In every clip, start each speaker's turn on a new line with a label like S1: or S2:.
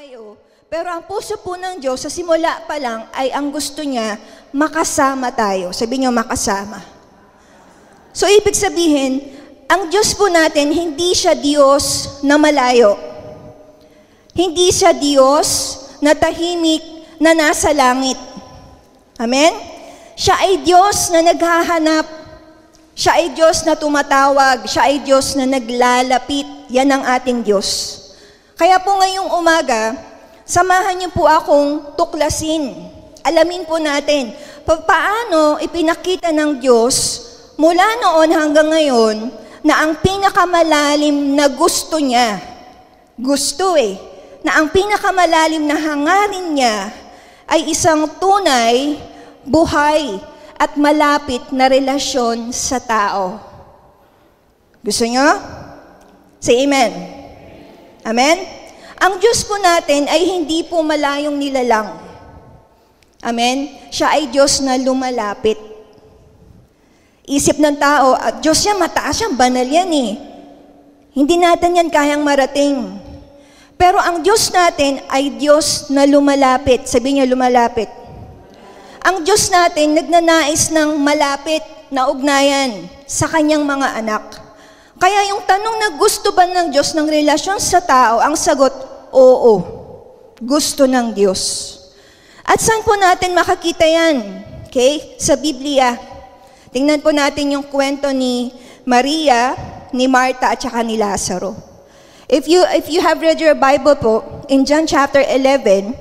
S1: tayo. Pero ang puso po ng Diyos, sa simula pa lang, ay ang gusto niya, makasama tayo. Sabi niyo, makasama. So, ibig sabihin, ang Diyos po natin, hindi siya Diyos na malayo. Hindi siya Diyos na tahimik na nasa langit. Amen? Siya ay Diyos na naghahanap. Siya ay Diyos na tumatawag. Siya ay Diyos na naglalapit. Yan ang ating Diyos. Kaya po ngayong umaga, samahan niyo po akong tuklasin. Alamin po natin, paano ipinakita ng Diyos mula noon hanggang ngayon na ang pinakamalalim na gusto niya, na ang pinakamalalim na hangarin niya ay isang tunay, buhay, at malapit na relasyon sa tao. Gusto niyo? Say amen. Amen? Ang Diyos po natin ay hindi po malayong nilalang. Amen? Siya ay Diyos na lumalapit. Isip ng tao, Diyos yan, mataas yan, banal yan eh. Hindi natin yan kayang marating. Pero ang Diyos natin ay Diyos na lumalapit. Sabi niyo, lumalapit. Ang Diyos natin nagnanais ng malapit na ugnayan sa kanyang mga anak. Kaya yung tanong na gusto ba ng Diyos ng relasyon sa tao, ang sagot, oo. Gusto ng Diyos. At saan po natin makakita yan? Okay? Sa Biblia. Tingnan po natin yung kwento ni Maria, ni Marta, at saka ni Lazaro. If you have read your Bible po, in John chapter 11,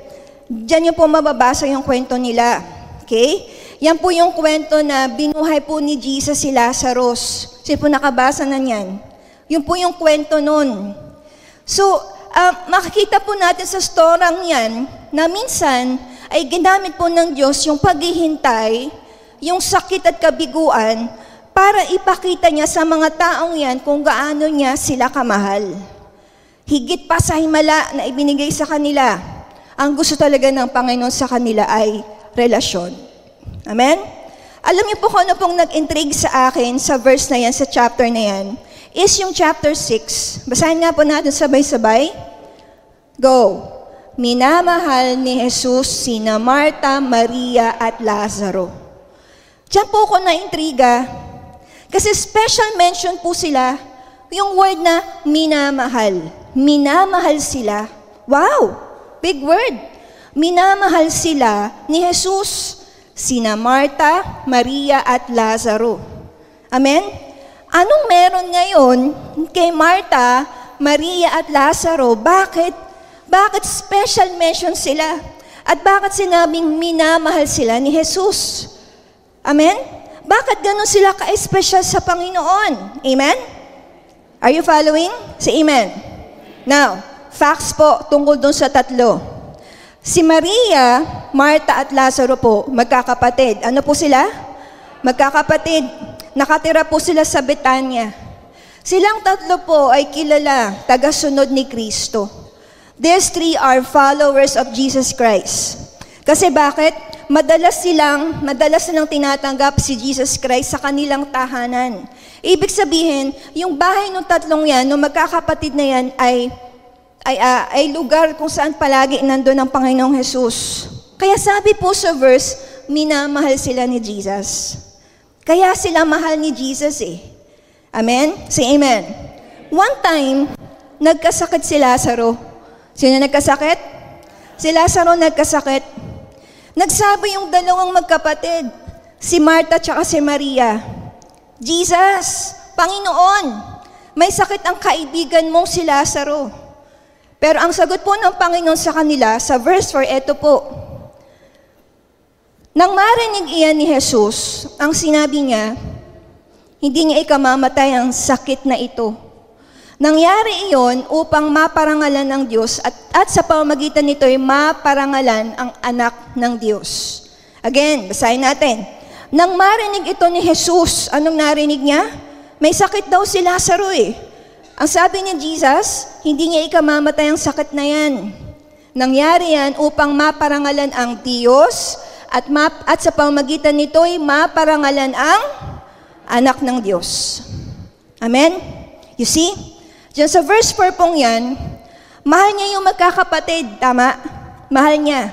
S1: dyan yung po mababasa yung kwento nila. Okay? Yan po yung kwento na binuhay po ni Jesus si Lazarus. Kasi po nakabasa na niyan. Yun po yung kwento nun. So, makikita po natin sa storang yan na minsan ay ginamit po ng Diyos yung paghihintay, yung sakit at kabiguan para ipakita niya sa mga taong yan kung gaano niya sila kamahal. Higit pa sa himala na ibinigay sa kanila, ang gusto talaga ng Panginoon sa kanila ay relasyon. Amen? Alam niyo po kung ano pong nag-intrigue sa akin sa verse na yan, sa chapter na yan, is yung chapter 6. Basahin nga po natin sabay-sabay. Go. Minamahal ni Jesus sina Marta, Maria, at Lazaro. Diyan po ako na-intriga. Kasi special mention po sila, yung word na minamahal. Minamahal sila. Wow! Big word. Minamahal sila ni Jesus, sina Marta, Maria, at Lazaro. Amen? Anong meron ngayon kay Marta, Maria, at Lazaro? Bakit special mention sila? At bakit sinabing minamahal sila ni Jesus? Amen? Bakit ganun sila ka-special sa Panginoon? Amen? Are you following? Say amen. Now, facts po tungkol dun sa tatlo. Si Maria, Marta, at Lazaro po, magkakapatid. Ano po sila? Magkakapatid. Nakatira po sila sa Betania. Silang tatlo po ay kilala, tagasunod ni Kristo. These three are followers of Jesus Christ. Kasi bakit? Madalas silang tinatanggap si Jesus Christ sa kanilang tahanan. Ibig sabihin, yung bahay ng tatlong yan, ng magkakapatid na yan, ay lugar kung saan palagi nandun ang Panginoong Jesus. Kaya sabi po sa verse, minamahal sila ni Jesus. Kaya sila mahal ni Jesus eh. Amen? Say amen. One time, nagkasakit si Lazaro. Sino nagkasakit? Si Lazaro nagkasakit. Nagsabi yung dalawang magkapatid, si Marta at si Maria, Jesus, Panginoon, may sakit ang kaibigan mong si Lazaro. Pero ang sagot po ng Panginoon sa kanila, sa verse 4, eto po. Nang marinig iyan ni Jesus, ang sinabi niya, hindi niya ikamamatay ang sakit na ito. Nangyari iyon upang maparangalan ng Diyos at sa pamamagitan nito ay maparangalan ang anak ng Diyos. Again, basahin natin. Nang marinig ito ni Jesus, anong narinig niya? May sakit daw si Lazaro eh. Ang sabi ni Jesus, hindi niya ikamamatay ang sakit na yan. Nangyari yan upang maparangalan ang Diyos at sa pamamagitan nito ay maparangalan ang anak ng Diyos. Amen? You see? Diyan sa verse 4 pong yan, Mahal niya yung magkakapatid, tama? Mahal niya.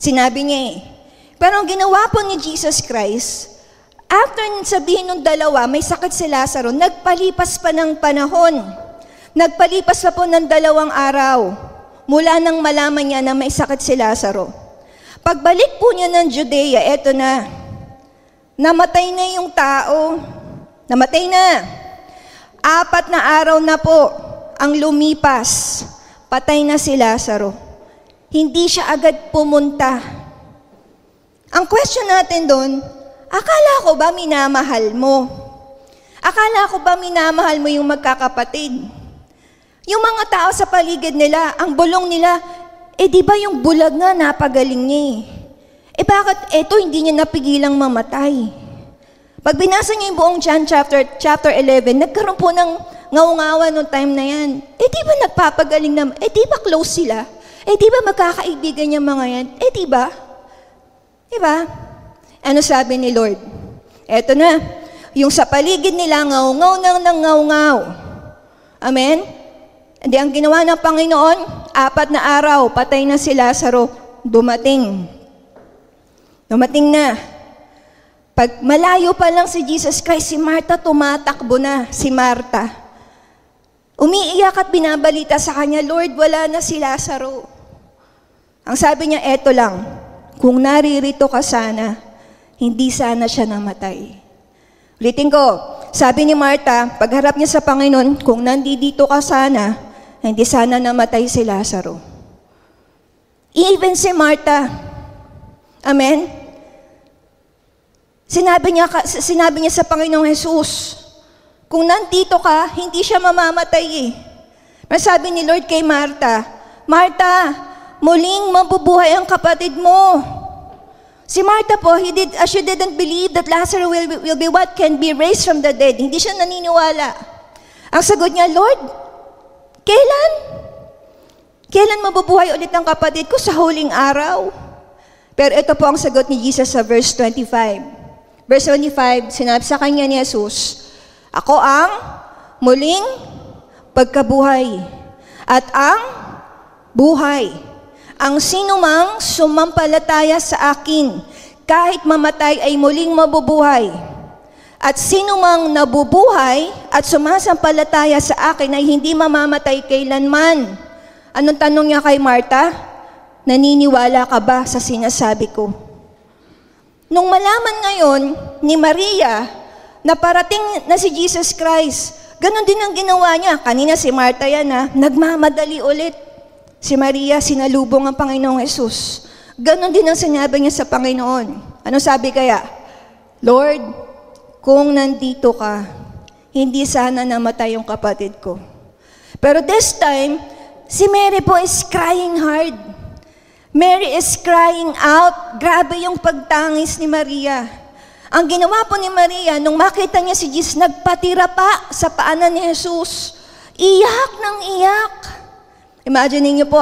S1: Sinabi niya eh. Pero ang ginawa po ni Jesus Christ, after sabihin ng dalawa, may sakit si Lazaro, nagpalipas pa ng panahon. Nagpalipas pa po ng 2 araw mula nang malaman niya na may sakit si Lazaro. Pagbalik po niya ng Judea, eto na. Namatay na yung tao. Namatay na. 4 na araw na po ang lumipas. Patay na si Lazaro. Hindi siya agad pumunta. Ang question natin doon, akala ko ba minamahal mo? Akala ko ba minamahal mo yung magkakapatid? Yung mga tao sa paligid nila, ang bulong nila, di ba yung bulag nga napagaling niya eh? Bakit eto hindi niya napigilang mamatay? Pag binasa niyo yung buong John chapter 11, nagkaroon po ng ngaw-ngawa noong time na yan. Di ba nagpapagaling naman? Di ba close sila? Di ba magkakaibigan yung mga yan? Di ba? Diba? Ano sabi ni Lord? Eto na, yung sa paligid nila, ngaw-ngaw nang ngaw-ngaw. Amen? Hindi, ang ginawa ng Panginoon, 4 na araw, patay na si Lazaro, dumating. Dumating na. Pag malayo pa lang si Jesus Christ, si Martha tumatakbo na, si Martha. Umiiyak at binabalita sa kanya, Lord, wala na si Lazaro. Ang sabi niya, eto lang, kung naririto ka sana, hindi sana siya namatay. Ulitin ko, sabi ni Martha, pagharap niya sa Panginoon, kung nandito ka sana, hindi sana namatay si Lazaro. Even si Martha, amen? Sinabi niya sa Panginoong Jesus, kung nandito ka, hindi siya mamamatay eh. Sabi ni Lord kay Martha, Martha, muling mabubuhay ang kapatid mo. Si Martha po, she didn't believe that Lazarus will be what can be raised from the dead. Hindi siya naniniwala. Ang sagot niya, Lord, kailan? Kailan mabubuhay ulit ang kapatid ko? Sa huling araw. Pero ito po ang sagot ni Jesus sa verse 25. Verse 25, sinabi sa kanya ni Jesus, ako ang muling pagkabuhay at ang buhay. Ang sinumang sumampalataya sa akin, kahit mamatay ay muling mabubuhay. At sinumang nabubuhay at sumasampalataya sa akin ay hindi mamamatay kailanman. Anong tanong niya kay Martha? Naniniwala ka ba sa sinasabi ko? Nung malaman ngayon ni Maria na parating na si Jesus Christ, ganon din ang ginawa niya. Kanina si Martha yan nagmamadali ulit. Si Maria, sinalubong ang Panginoong Jesus. Ganon din ang sinabi niya sa Panginoon. Ano sabi kaya? Lord, kung nandito ka, hindi sana namatay yung kapatid ko. Pero this time, si Mary po is crying hard. Mary is crying out. Grabe yung pagtangis ni Maria. Ang ginawa po ni Maria, nung makita niya si Jesus, nagpatira pa sa paanan ni Jesus. Iyak ng iyak. Imagine niyo po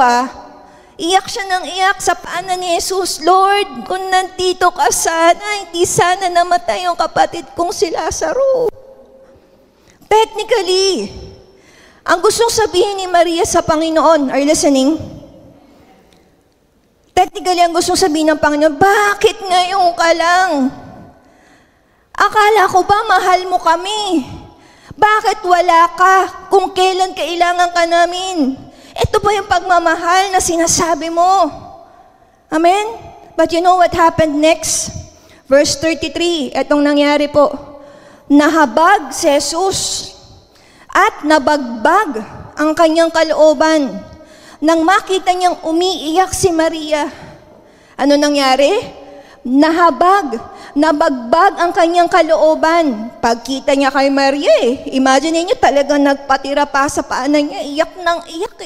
S1: iyak siya ng iyak sa paanan ni Jesus. Lord, kung nandito ka sana, hindi sana namatay yung kapatid kong si Lazaro. Technically, ang gustong sabihin ni Maria sa Panginoon, are you listening? Technically, ang gustong sabihin ng Panginoon, bakit ngayon ka lang? Akala ko ba mahal mo kami? Bakit wala ka kung kailan kailangan ka namin? Ito ba yung pagmamahal na sinasabi mo? Amen? But you know what happened next? Verse 33, etong nangyari po. Nahabag si Jesus at nabagbag ang kanyang kalooban. Nang makita niyang umiiyak si Maria, ano nangyari? Nabagbag ang kanyang kalooban. Pagkita niya kay Maria imagine niyo talagang nagpatira pa sa paanan niya, iyak ng iyak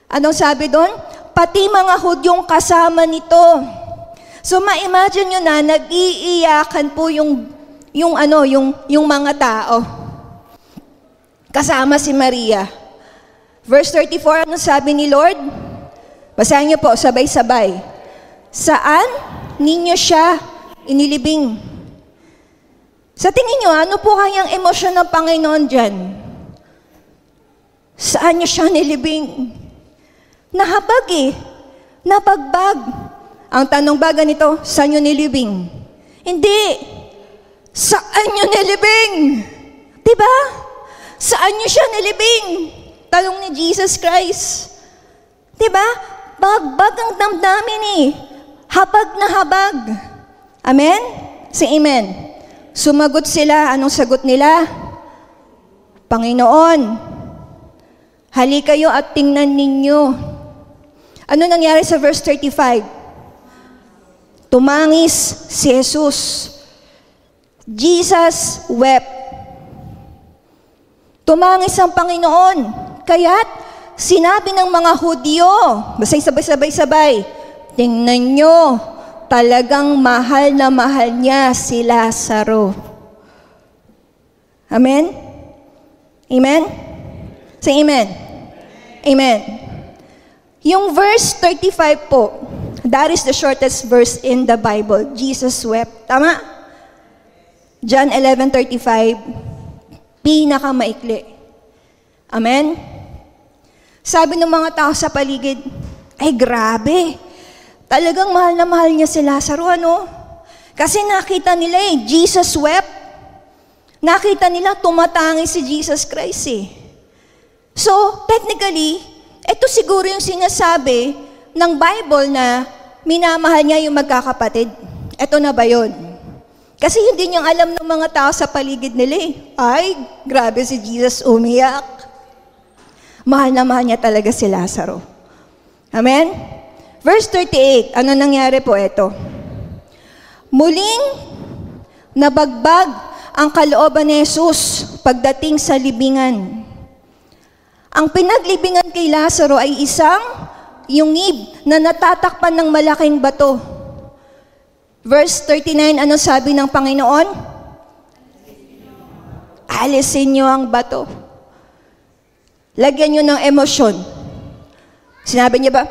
S1: Anong sabi doon? Pati mga Hudyong kasama nito. So ma-imagine niyo na nag-iiyakan po yung mga tao. Kasama si Maria. Verse 34, ano sabi ni Lord? Basahin niyo po, sabay-sabay. Saan ninyo siya inilibing? Sa tingin niyo, ano po kayang emosyon ng Panginoon dyan? Saan niyo siya nilibing? Nahabag eh. Nabagbag. Ang tanong ba ganito, saan nyo nilibing? Hindi. Saan nyo nilibing? Diba? Saan nyo siya nilibing? Talong ni Jesus Christ. Diba? Bagbag ang damdamin eh. Habag na habag. Amen? Say amen. Sumagot sila. Anong sagot nila? Panginoon, hali kayo at tingnan ninyo. Ano nangyari sa verse 35? Tumangis si Jesus. Jesus wept. Tumangis ang Panginoon. Kaya't sinabi ng mga Hudyo, basta sabay-sabay, tingnan nyo, talagang mahal na mahal niya si Lazaro. Amen? Amen? Say amen. Amen. Yung verse 35 po, that is the shortest verse in the Bible. Jesus wept. Tama? John 11:35, pinakamaikli. Amen? Sabi ng mga tao sa paligid, ay grabe, talagang mahal na mahal niya si Lazaro, ano? Kasi nakita nila Jesus wept. Nakita nila tumatangi si Jesus Christ eh. So, technically, ito siguro yung sinasabi ng Bible na minamahal niya yung magkakapatid. Ito na ba yun? Kasi hindi niyang alam ng mga tao sa paligid nila eh. Ay, grabe si Jesus umiyak. Mahal na mahal niya talaga si Lazaro. Amen? Verse 38, ano nangyari po ito? Muling nabagbag ang kalooban ni Jesus pagdating sa libingan. Ang pinaglibingan kay Lazaro ay isang yungib na natatakpan ng malaking bato. Verse 39, ano sabi ng Panginoon? Alisin niyo ang bato. Lagyan niyo ng emosyon. Sinabi niya ba,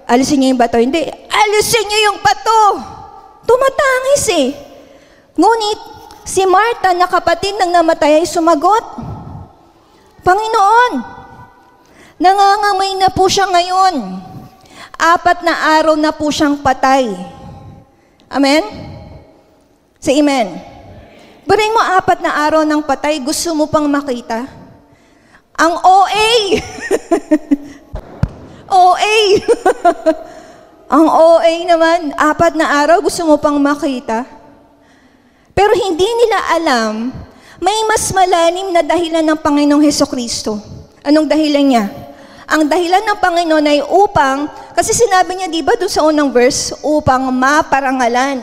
S1: alisin niyo yung bato? Hindi. Alisin niyo yung bato. Tumatangis eh. Ngunit, si Martha na kapatid ng namatay ay sumagot, Panginoon, nangangamay na po siya ngayon. 4 na araw na po siyang patay. Amen? Say amen. Barin mo 4 na araw ng patay, gusto mo pang makita? Ang OA! OA! Ang OA naman, 4 na araw, gusto mo pang makita? Pero hindi nila alam, may mas malalim na dahilan ng Panginoong Hesukristo. Anong dahilan niya? Ang dahilan ng Panginoon ay upang, kasi sinabi niya, di ba, doon sa unang verse, upang maparangalan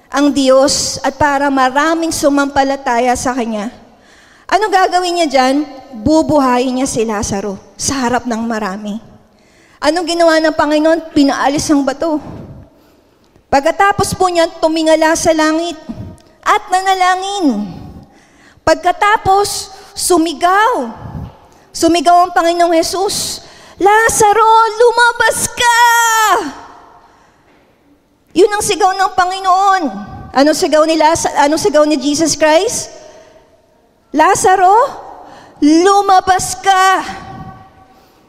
S1: ang Diyos at para maraming sumampalataya sa Kanya. Anong gagawin niya dyan? Bubuhayin niya si Lazaro sa harap ng marami. Anong ginawa ng Panginoon? Pinaalis ang bato. Pagkatapos po niya, tumingala sa langit at nanalangin. Pagkatapos, sumigaw. Sumigaw ang Panginoong Jesus, Lazaro, lumabas ka! Yun ang sigaw ng Panginoon. Anong sigaw ni Jesus Christ? Lazaro, lumabas ka!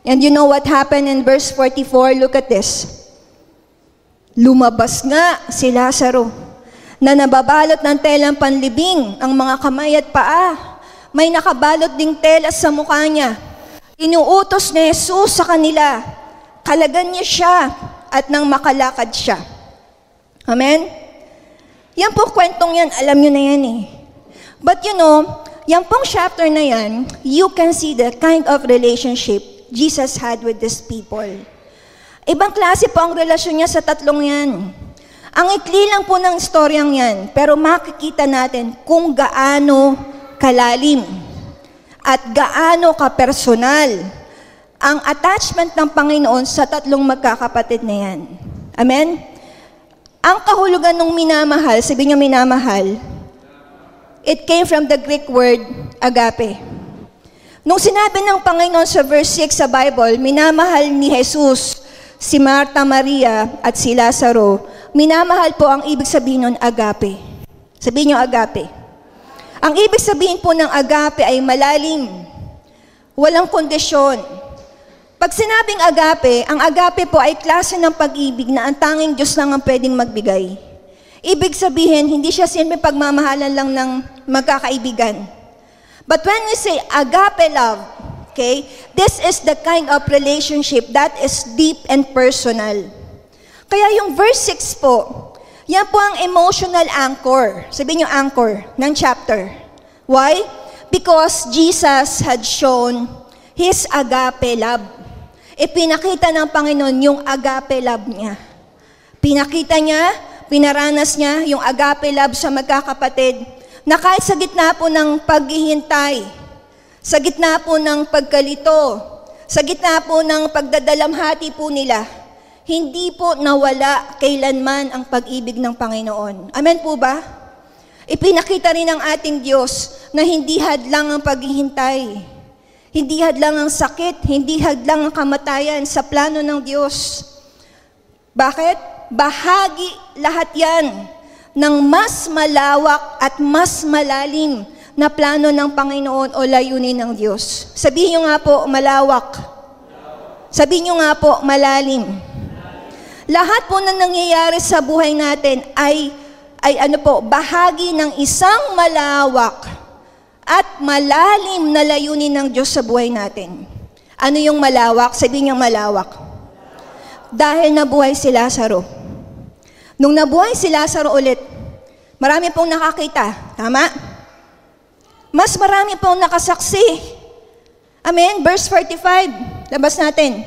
S1: And you know what happened in verse 44? Look at this. Lumabas nga si Lazaro, na nababalot ng telang panlibing ang mga kamay at paa. May nakabalot ding telas sa mukha niya. Inuutos ni Jesus sa kanila. Kalagan niya siya at nang makalakad siya. Amen? Yan po kwentong yan, alam niyo na yan eh. But you know, yan pong chapter na yan, you can see the kind of relationship Jesus had with these people. Ibang klase po ang relasyon niya sa tatlong yan. Ang ikli lang po ng istoryang yan, pero makikita natin kung gaano kalalim at gaano kapersonal ang attachment ng Panginoon sa tatlong magkakapatid na yan. Amen? Ang kahulugan ng minamahal, sabi niyo minamahal, it came from the Greek word agape. Nung sinabi ng Panginoon sa verse 6 sa Bible, minamahal ni Jesus si Martha, Maria at si Lazaro, minamahal po ang ibig sabihin nun agape. Sabihin niyo agape. Ang ibig sabihin po ng agape ay malalim, walang kondisyon, Pag sinabing agape, ang agape po ay klase ng pag-ibig na ang tanging Diyos lang ang pwedeng magbigay. Ibig sabihin, hindi siya simple pagmamahalan lang ng magkakaibigan. But when we say agape love, okay, this is the kind of relationship that is deep and personal. Kaya yung verse 6 po, yan po ang emotional anchor. Sabihin niyo anchor ng chapter. Why? Because Jesus had shown His agape love. Ipinakita ng Panginoon yung agape love niya. Pinakita niya, pinaranas niya yung agape love sa magkakapatid na kahit sa gitna po ng paghihintay, sa gitna po ng pagkalito, sa gitna po ng pagdadalamhati po nila, hindi po nawala kailanman ang pag-ibig ng Panginoon. Amen po ba? Ipinakita rin ng ating Diyos na hindi hadlang ang paghihintay. Hindi hadlang ang sakit, hindi hadlang ang kamatayan sa plano ng Diyos. Bakit? Bahagi lahat yan ng mas malawak at mas malalim na plano ng Panginoon o layunin ng Diyos. Sabihin nyo nga po, malawak. Sabihin nyo nga po, malalim. Lahat po na nangyayari sa buhay natin ay bahagi ng isang malawak at malalim na layunin ng Diyos sa buhay natin. Ano yung malawak? Sabihin niyo malawak. Dahil nabuhay si Lazaro. Nung nabuhay si Lazaro ulit, marami pong nakakita. Tama? Mas marami pong nakasaksi. Amen? Verse 45. Labas natin.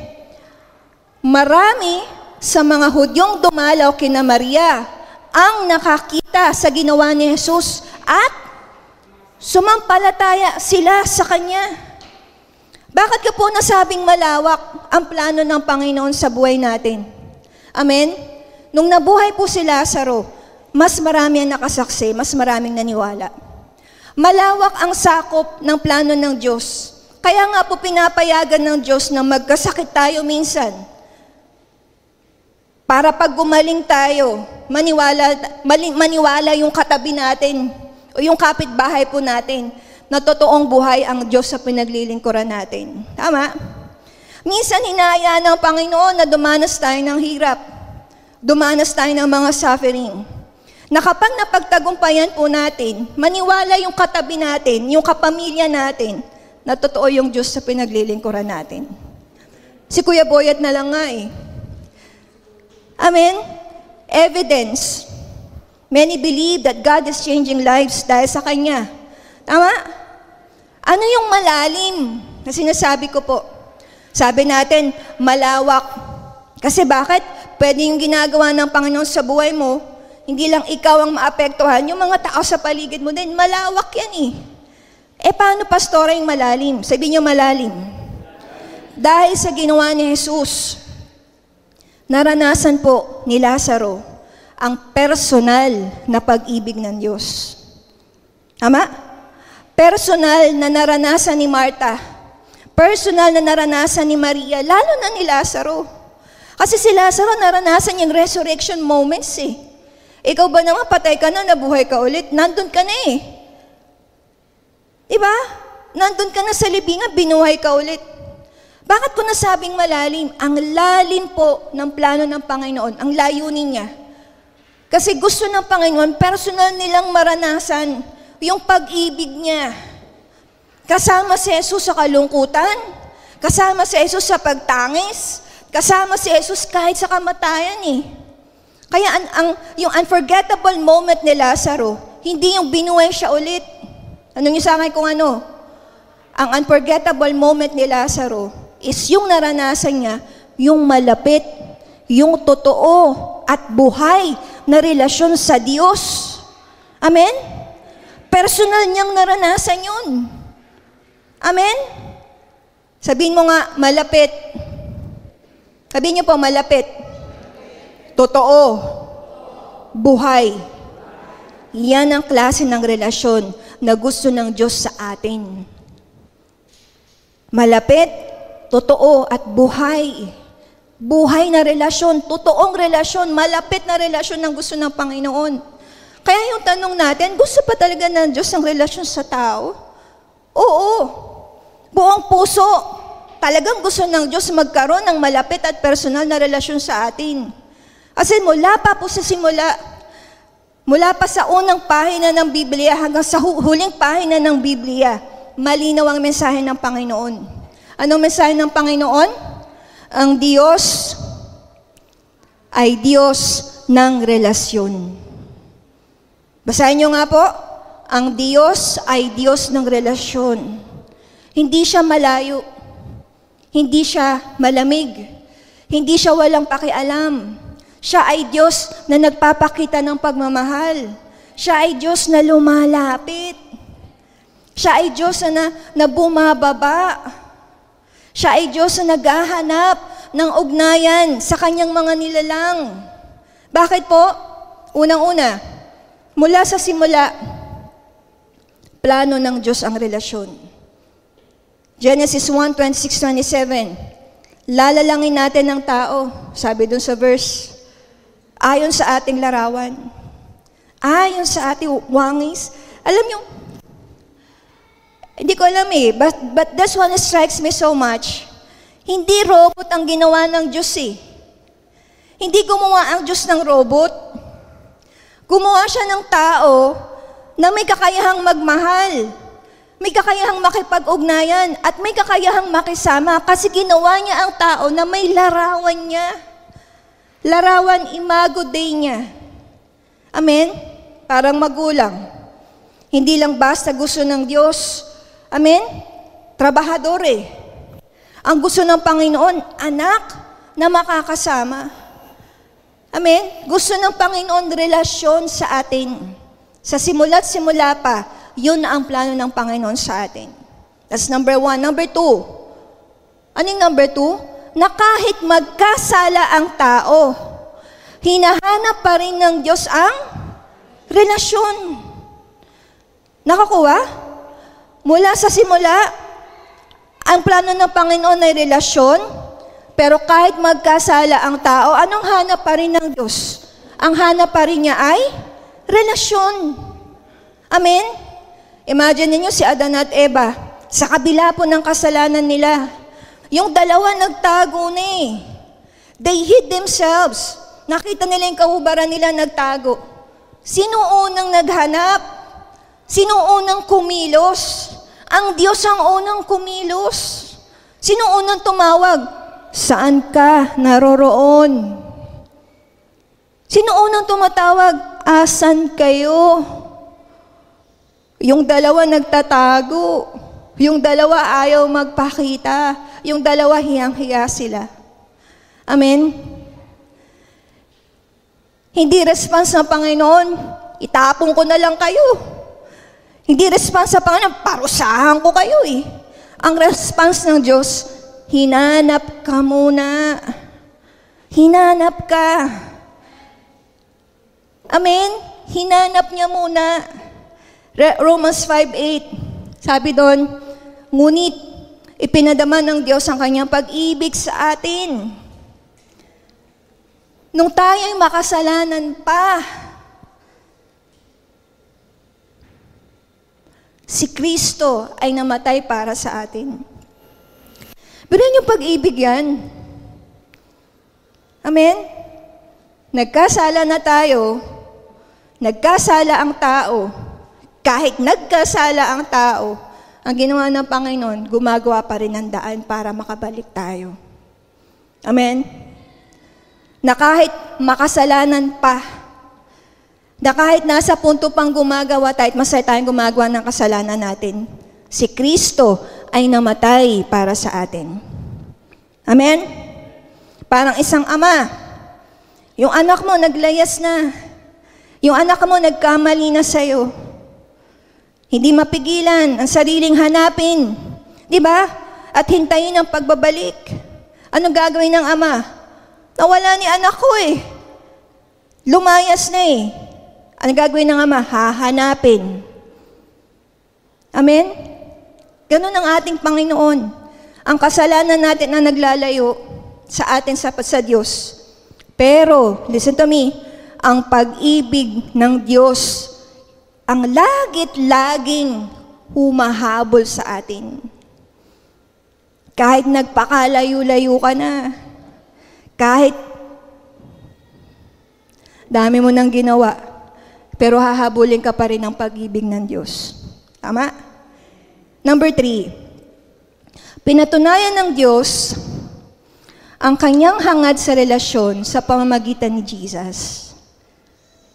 S1: Marami sa mga Hudyong dumalaw kina Maria ang nakakita sa ginawa ni Jesus at sumampalataya sila sa Kanya. Bakit ka po nasabing malawak ang plano ng Panginoon sa buhay natin? Amen? Nung nabuhay po si Lazaro, mas marami ang nakasaksi, mas maraming naniwala. Malawak ang sakop ng plano ng Diyos. Kaya nga po pinapayagan ng Diyos na magkasakit tayo minsan. Para pag gumaling tayo, maniwala yung katabi natin, o yung kapitbahay po natin, na totoong buhay ang Diyos sa pinaglilingkuran natin. Tama? Minsan hinahayaan ng Panginoon na dumanas tayo ng hirap. Dumanas tayo ng mga suffering. Na kapag napagtagumpayan po natin, maniwala yung katabi natin, yung kapamilya natin, na totoo yung Diyos sa pinaglilingkuran natin. Si Kuya Boyet na lang nga eh. Amen? Evidence. Many believe that God is changing lives dahil sa Kanya. Tama? Ano yung malalim na sinasabi ko po? Sabi natin, malawak. Kasi bakit? Pwede yung ginagawa ng Panginoon sa buhay mo, hindi lang ikaw ang maapektuhan, yung mga tao sa paligid mo din, malawak yan eh. Paano pastora yung malalim? Sabihin niyo malalim. Dahil sa ginawa ni Jesus, naranasan po ni Lazaro ang personal na pag-ibig ng Diyos. Tama? Personal na naranasan ni Martha. Personal na naranasan ni Maria, lalo na ni Lazaro. Kasi si Lazaro naranasan yung resurrection moments eh. Ikaw ba naman patay ka na, nabuhay ka ulit, nandun ka na eh. Diba? Nandun ka na sa libingan, binuhay ka ulit. Bakit ko nasabing malalim? Ang lalim po ng plano ng Panginoon, ang layunin niya. Kasi gusto ng Panginoon, personal nilang maranasan yung pag-ibig niya. Kasama si Jesus sa kalungkutan, kasama si Jesus sa pagtangis, kasama si Jesus kahit sa kamatayan eh. Kaya yung unforgettable moment ni Lazaro, hindi yung binuhay siya ulit. Anong yung sa akin kung ano? Ang unforgettable moment ni Lazaro is yung naranasan niya, yung malapit, yung totoo at buhay na relasyon sa Diyos. Amen? Personal niyang naranasan yun. Amen? Sabihin mo nga, malapit. Sabihin niyo po, malapit. Totoo. Buhay. Yan ang klase ng relasyon na gusto ng Diyos sa atin. Malapit, totoo at buhay. Buhay na relasyon, totoong relasyon, malapit na relasyon ng gusto ng Panginoon. Kaya yung tanong natin, gusto pa talaga ng Diyos ang relasyon sa tao? Oo. Buong puso. talagang gusto ng Diyos magkaroon ng malapit at personal na relasyon sa atin. Kasi mula pa po sa simula, mula pa sa unang pahina ng Biblia hanggang sa huling pahina ng Biblia, malinaw ang mensahe ng Panginoon. Anong mensahe ng Panginoon? Ang Diyos ay Diyos ng relasyon. Basahin niyo nga po, ang Diyos ay Diyos ng relasyon. Hindi siya malayo, hindi siya malamig, hindi siya walang pakialam. Siya ay Diyos na nagpapakita ng pagmamahal. Siya ay Diyos na lumalapit. Siya ay Diyos na bumababa. Siya ay Diyos na naghahanap ng ugnayan sa kanyang mga nilalang. Bakit po? Unang-una, mula sa simula, plano ng Diyos ang relasyon. Genesis 1:26-27, lalalangin natin ang tao, sabi dun sa verse, ayon sa ating larawan, ayon sa ating wangis. Alam nyo, hindi ko alam but this one strikes me so much. Hindi robot ang ginawa ng Diyos Hindi gumawa ang Diyos ng robot. Gumawa siya ng tao na may kakayahang magmahal, may kakayahang makipag-ugnayan, at may kakayahang makisama kasi ginawa niya ang tao na may larawan niya. Larawan imago Dei niya. Amen? Parang magulang. Hindi lang basta gusto ng Diyos. Amen? Trabahador Ang gusto ng Panginoon, anak na makakasama. Amen? Gusto ng Panginoon relasyon sa atin. Sa simula't simula pa, yun ang plano ng Panginoon sa atin. That's number 1. Number 2. Anong number 2? Na kahit magkasala ang tao, hinahanap pa rin ng Diyos ang relasyon. Nakakuha? Mula sa simula, ang plano ng Panginoon ay relasyon, pero kahit magkasala ang tao, anong hanap pa rin ng Diyos? Ang hanap pa rin niya ay relasyon. Amen? Imagine niyo si Adan at Eva, sa kabila po ng kasalanan nila, yung dalawa nagtago They hid themselves. Nakita nila yung kahubaran nila, nagtago. Sino unang naghanap? Sino unang kumilos? Ang Diyos ang unang kumilos. Sino unang tumawag? Saan ka naroroon? Sino unang tumatawag? Asan kayo? Yung dalawa nagtatago. Yung dalawa ayaw magpakita. Yung dalawa hiyang-hiya sila. Amen? Hindi response ng Panginoon, itapon ko na lang kayo. Hindi response ng Panginoon, parusahan ko kayo Ang response ng Diyos, hinanap ka muna. Hinanap ka. Amen? Hinanap niya muna. Romans 5:8, sabi doon, ngunit ipinadama ng Diyos ang kanyang pag-ibig sa atin. Nung tayo'y makasalanan pa, si Kristo ay namatay para sa atin. Pero yung pag-ibig yan. Amen? Nagkasala na tayo, nagkasala ang tao. Kahit nagkasala ang tao, ang ginawa ng Panginoon, gumagawa pa rin ng daan para makabalik tayo. Amen? Na kahit makasalanan pa, na kahit nasa punto pang gumagawa tayo at masaya tayong gumagawa ng kasalanan natin, si Kristo ay namatay para sa atin. Amen? Parang isang ama, yung anak mo naglayas na, yung anak mo nagkamali na sa'yo, hindi mapigilan ang sariling hanapin. Di ba? At hintayin ang pagbabalik. Anong gagawin ng ama? Nawala ni anak ko Lumayas na Anong gagawin ng ama? Hahanapin. Amen? Ganun ang ating Panginoon. Ang kasalanan natin na naglalayo sa atin sa Diyos. Pero, listen to me, ang pag-ibig ng Diyos ang lagit-laging humahabol sa atin. Kahit nagpakalayo-layo ka na, kahit dami mo nang ginawa, pero hahabulin ka pa rin ng pag-ibig ng Diyos. Tama? Number 3, pinatunayan ng Diyos ang kanyang hangad sa relasyon sa pamamagitan ni Jesus.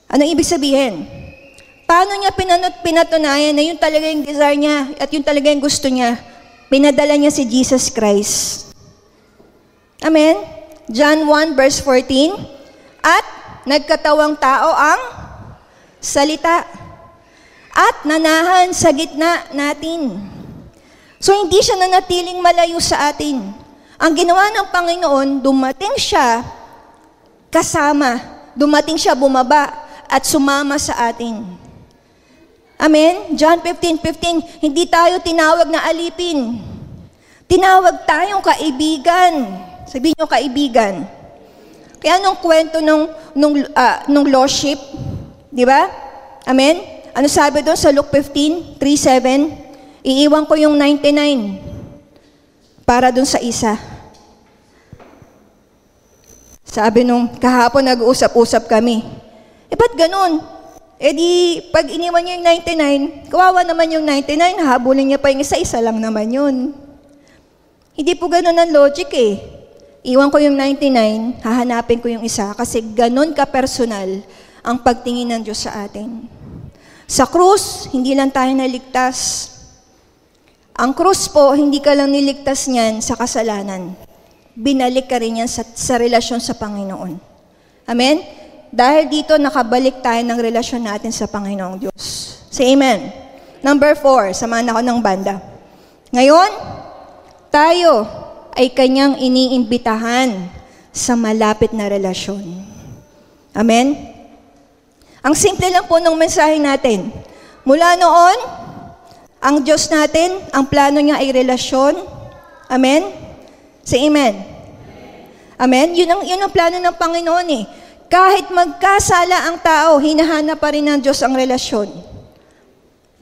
S1: Anong ibig sabihin? Paano niya pinatunayan na yun talaga yung desire niya at yun talaga yung gusto niya? Pinadala niya si Jesus Christ. Amen? John 1 verse 14, at nagkatawang tao ang salita at nanahan sa gitna natin. So hindi siya nanatiling malayo sa atin. Ang ginawa ng Panginoon, dumating siya kasama, dumating siya bumaba at sumama sa atin. Amen? John 15:15, hindi tayo tinawag na alipin. Tinawag tayong kaibigan. Sabihin niyo kaibigan. Kaya nung kwento nung lordship, di ba? Amen? Ano sabi doon sa Luke 15:3-7? Iiwan ko yung 99 para doon sa isa. Sabi nung kahapon nag-uusap-usap kami. Ba't ganun? Pag iniwan niya yung 99, kawawa naman yung 99, habulin niya pa yung isa lang naman yun. Hindi po ganun ang logic eh. Iwan ko yung 99, hahanapin ko yung isa, kasi ganun ka-personal ang pagtingin ng Diyos sa atin. Sa krus, hindi lang tayo naligtas. Ang krus po, hindi ka lang niligtas niyan sa kasalanan. Binalik ka rin yan sa relasyon sa Panginoon. Amen? Dahil dito, nakabalik tayo ng relasyon natin sa Panginoong Diyos. Say amen. Number 4, samahan ako ng banda. Ngayon, tayo ay kanyang iniimbitahan sa malapit na relasyon. Amen? Ang simple lang po ng mensahe natin. Mula noon, ang Diyos natin, ang plano niya ay relasyon. Amen? Say amen. Amen? Yun ang plano ng Panginoon eh. Kahit magkasala ang tao, hinahanap pa rin ng Diyos ang relasyon.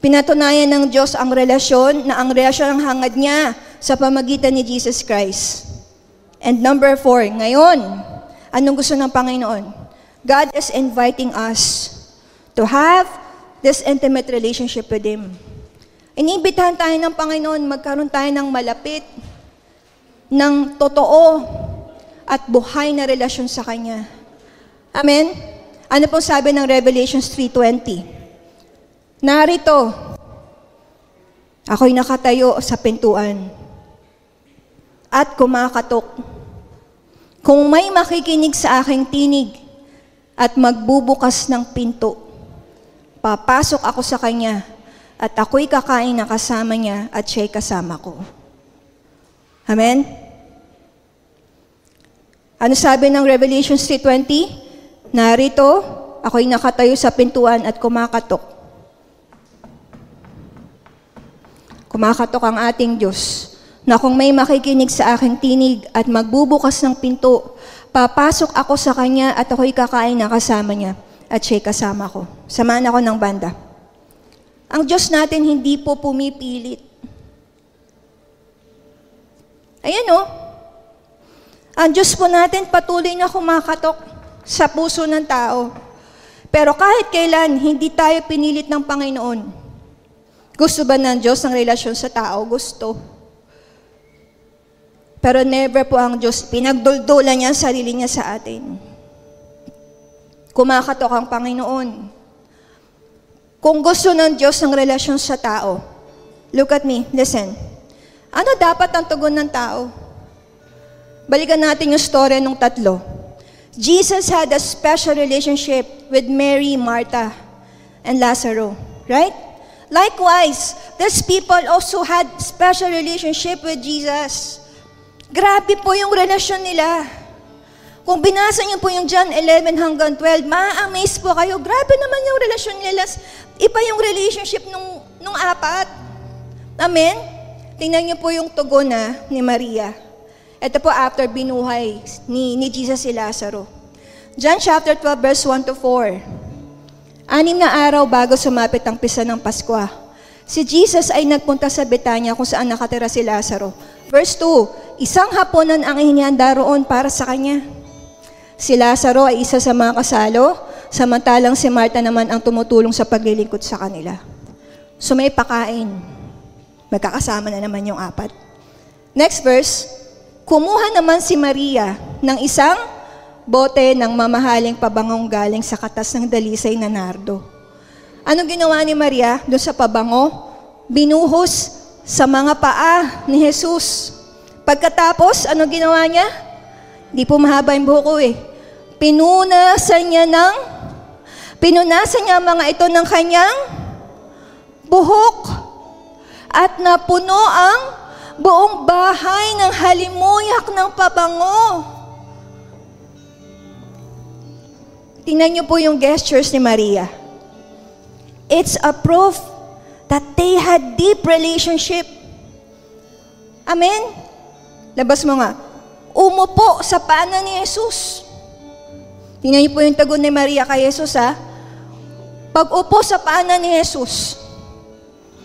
S1: Pinatunayan ng Diyos ang relasyon, na ang relasyon ang hangad niya sa pamagitan ni Jesus Christ. And number 4, ngayon, anong gusto ng Panginoon? God is inviting us to have this intimate relationship with Him. Iniimbitahan tayo ng Panginoon, magkaroon tayo ng malapit, ng totoo, at buhay na relasyon sa Kanya. Amen? Ano po sabi ng Revelations 3:20? Narito, ako'y nakatayo sa pintuan at kumakatok. Kung may makikinig sa aking tinig at magbubukas ng pinto, papasok ako sa kanya at ako'y kakain na kasama niya at siya'y kasama ko. Amen? Ano sabi ng Revelations 3:20? Narito, ako'y nakatayo sa pintuan at kumakatok. Kumakatok ang ating Diyos, na kung may makikinig sa aking tinig at magbubukas ng pinto, papasok ako sa Kanya at ako'y kakain na kasama niya at siya'y kasama ko. Samahan ako ng banda. Ang Diyos natin hindi po pumipilit. Ayan o. Ang Diyos po natin patuloy na kumakatok sa puso ng tao. Pero kahit kailan, hindi tayo pinilit ng Panginoon. Gusto ba ng Diyos ang relasyon sa tao? Gusto. Pero never po ang Diyos pinagduldulan niya ang sarili niya sa atin. Kumakatok ang Panginoon. Kung gusto ng Diyos ang relasyon sa tao, look at me, listen. Ano dapat ang tugon ng tao? Balikan natin yung story ng tatlo. Jesus had a special relationship with Mary, Martha, and Lazarus, right? Likewise, these people also had special relationship with Jesus. Grabe po yung relasyon nila. Kung binasa niyo po yung John 11 hanggang 12, ma-amaze po kayo. Grabe naman yung relasyon nila. Iba yung relationship nung apat. Amen? Tingnan niyo po yung tugon ni Maria. Ito po after binuhay ni Jesus si Lazaro. John chapter 12 verse 1-4. 6 na araw bago sumapit ang pista ng Paskwa, si Jesus ay nagpunta sa Betania kung saan nakatira si Lazaro Verse 2, isang hapunan ang inihanda roon para sa kanya. Si Lazaro ay isa sa mga kasalo, samantalang si Marta naman ang tumutulong sa paglilingkod sa kanila. So may pakain. Magkakasama na naman yung apat. Next verse, kumuha naman si Maria ng isang bote ng mamahaling pabangong galing sa katas ng dalisay na nardo. Ano ginawa ni Maria doon sa pabango? Binuhos sa mga paa ni Jesus. Pagkatapos, ano ginawa niya? Hindi po mahaba yung buhok ko eh. Pinunasan niya ang mga ito ng kanyang buhok. At napuno ang buong bahay ng halimuyak ng pabango. Tingnan niyo po yung gestures ni Maria. It's a proof that they had deep relationship. Amen? Labas mo nga. Umupo sa paanan ni Jesus. Tingnan niyo po yung tagon ni Maria kay Jesus, ha? Pag-upo sa paanan ni Jesus.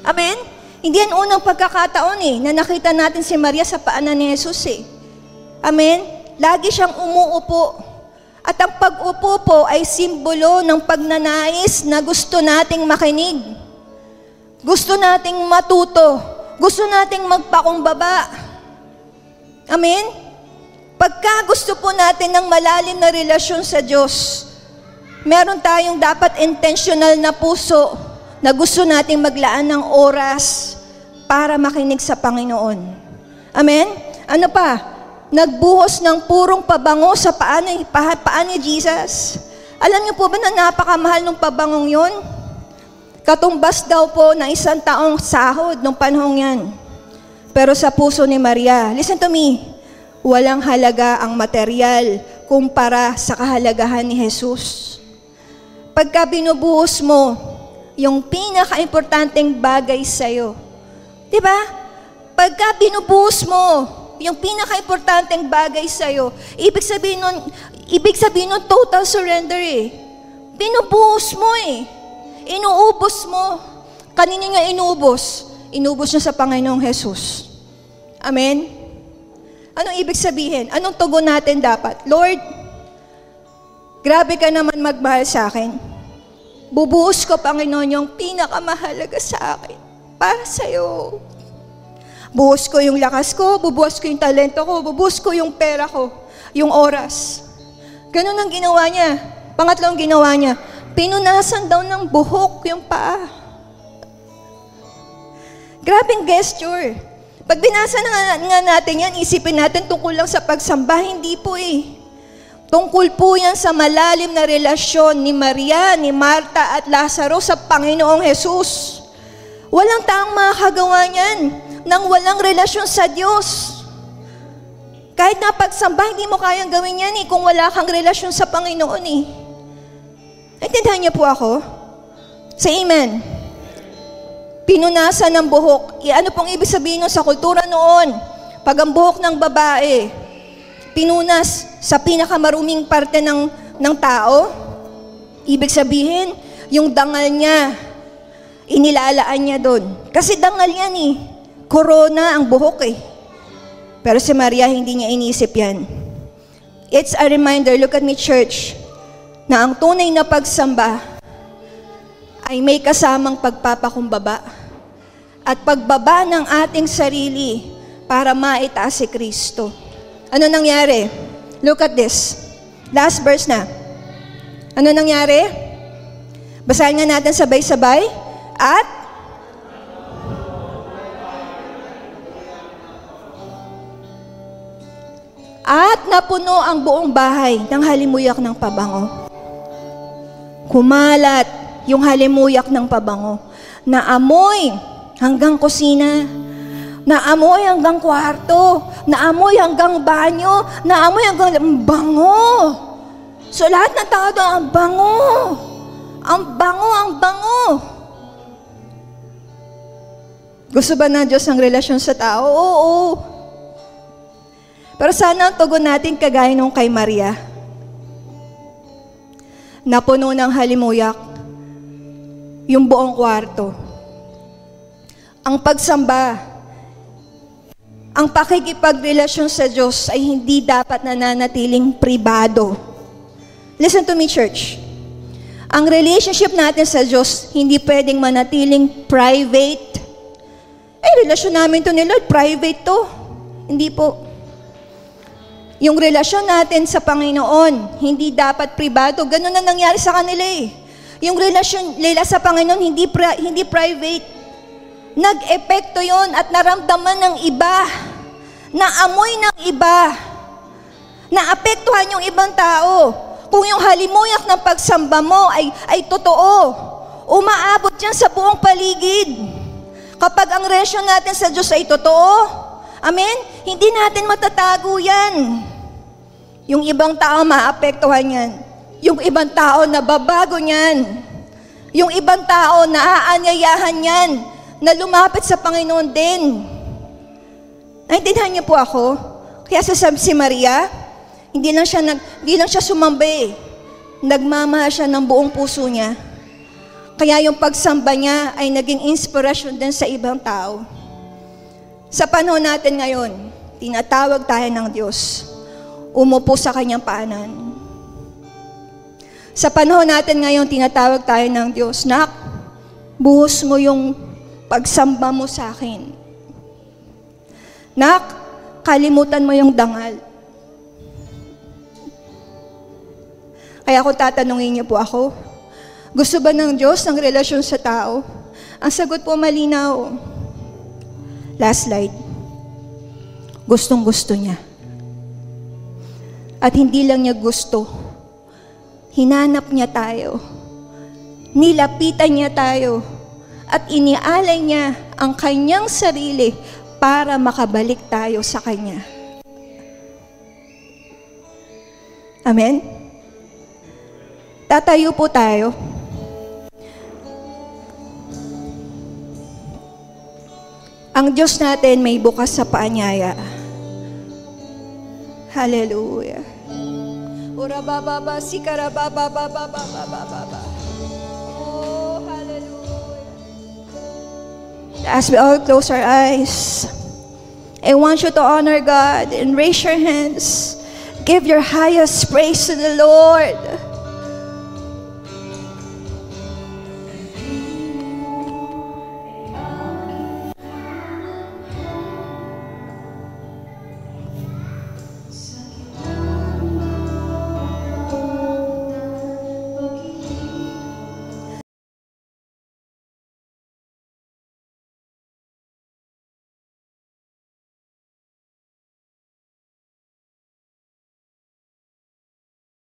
S1: Amen? Hindi yan unang pagkakataon na nakita natin si Maria sa paanan ni Jesus Amen? Lagi siyang umuupo. At ang pag-upo po ay simbolo ng pagnanais na gusto nating makinig. Gusto nating matuto. Gusto nating magpakumbaba. Amen? Pagka gusto po natin ng malalim na relasyon sa Diyos, meron tayong dapat intentional na puso na gusto nating maglaan ng oras para makinig sa Panginoon. Amen? Ano pa? Nagbuhos ng purong pabango sa paa ni Jesus. Alam niyo po ba na napakamahal ng pabangong yun? Katumbas daw po ng isang taong sahod nung panahong yan. Pero sa puso ni Maria, listen to me, walang halaga ang material kumpara sa kahalagahan ni Jesus. Pagka binubuhos mo yung pinaka-importanteng bagay sa'yo, di ba? Pagka binubuhos mo yung pinaka-importanteng bagay sa'yo, ibig sabihin nun total surrender Binubuhos mo Inuubos mo. Kanino niya inubos? Inubos niya sa Panginoong Jesus. Amen? Anong ibig sabihin? Anong tugon natin dapat? Lord, grabe ka naman magmahal sa akin. Bubuhos ko, Panginoon, yung pinakamahalaga sa akin para sa'yo. Buhos ko yung lakas ko, bubuhos ko yung talento ko, bubuhos ko yung pera ko, yung oras. Ganun ang ginawa niya. Pangatlong ginawa niya, pinunasan daw ng buhok yung paa. Grabing gesture. Pag binasa nga natin yan, isipin natin tungkol lang sa pagsamba, hindi po Tungkol po yan sa malalim na relasyon ni Maria, ni Marta at Lazaro sa Panginoong Jesus. Walang taong makakagawa niyan nang walang relasyon sa Diyos. Kahit na pagsamba, hindi mo kayang gawin yan kung wala kang relasyon sa Panginoon Naintindihan niyo po ako? Say amen. Pinunasan ng buhok. Ano pong ibig sabihin sa kultura noon? Pag ang buhok ng babae, pinunas sa pinakamaruming parte ng tao, ibig sabihin, yung dangal niya, inilalaan niya doon. Kasi dangal yan Corona ang buhok Pero si Maria, hindi niya inisip yan. It's a reminder, look at me church, na ang tunay na pagsamba ay may kasamang pagpapakumbaba at pagbaba ng ating sarili para maitaas si Kristo. Ano nangyari? Look at this. Last verse na. Ano nangyari? Basahin nga natin sabay-sabay. At napuno ang buong bahay ng halimuyak ng pabango. Kumalat yung halimuyak ng pabango. Naamoy hanggang kusina. Naamoy hanggang kwarto. Naamoy hanggang banyo. Naamoy hanggang bango. So lahat ng tao doon, ang bango. Ang bango, ang bango. Gusto ba ng Diyos ang relasyon sa tao? Oo. Pero sana ang tugon natin kagaya nung kay Maria. Napuno ng halimuyak yung buong kwarto. Ang pagsamba, ang pakikipagrelasyon sa Diyos ay hindi dapat nananatiling pribado. Listen to me, church. Ang relationship natin sa Diyos, hindi pwedeng manatiling private. Relasyon namin to ni Lord, private to. Hindi po. Yung relasyon natin sa Panginoon, hindi dapat pribado. Ganun na nangyari sa kanila eh. Yung relasyon nila sa Panginoon, hindi private. Nag-epekto yon at naramdaman ng iba. Naamoy ng iba. Naapektuhan yung ibang tao. Kung yung halimuyak ng pagsamba mo ay totoo, umaabot yan sa buong paligid. Kapag ang relasyon natin sa Diyos ay totoo, amen, hindi natin matatago yan. Yung ibang tao maapektuhan yan. Yung ibang tao nababago niyan. Yung ibang tao naaanyayahan yan na lumapit sa Panginoon din. Naintindihan niyo po ako? Kaya si Maria, hindi lang siya sumamba. Nagmamahal siya ng buong puso niya. Kaya yung pagsamba niya ay naging inspirasyon din sa ibang tao. Sa panahon natin ngayon, tinatawag tayo ng Diyos. Umupo sa kanyang paanan. Sa panahon natin ngayon, tinatawag tayo ng Diyos, Nak, buhos mo yung pagsamba mo sa akin. Nak, kalimutan mo yung dangal. Kaya kung tatanungin niyo po ako, gusto ba ng Diyos ng relasyon sa tao? Ang sagot po malinaw. Last slide. Gustong-gusto niya. At hindi lang niya gusto, hinanap niya tayo, nilapitan niya tayo, at inialay niya ang kanyang sarili para makabalik tayo sa Kanya. Amen? Tatayo po tayo. Ang Diyos natin may bukas sa paanyaya. Hallelujah. Ora baba ba sikara baba baba baba baba. Oh, hallelujah. As we all close our eyes, I want you to honor God and raise your hands. Give your highest praise to the Lord.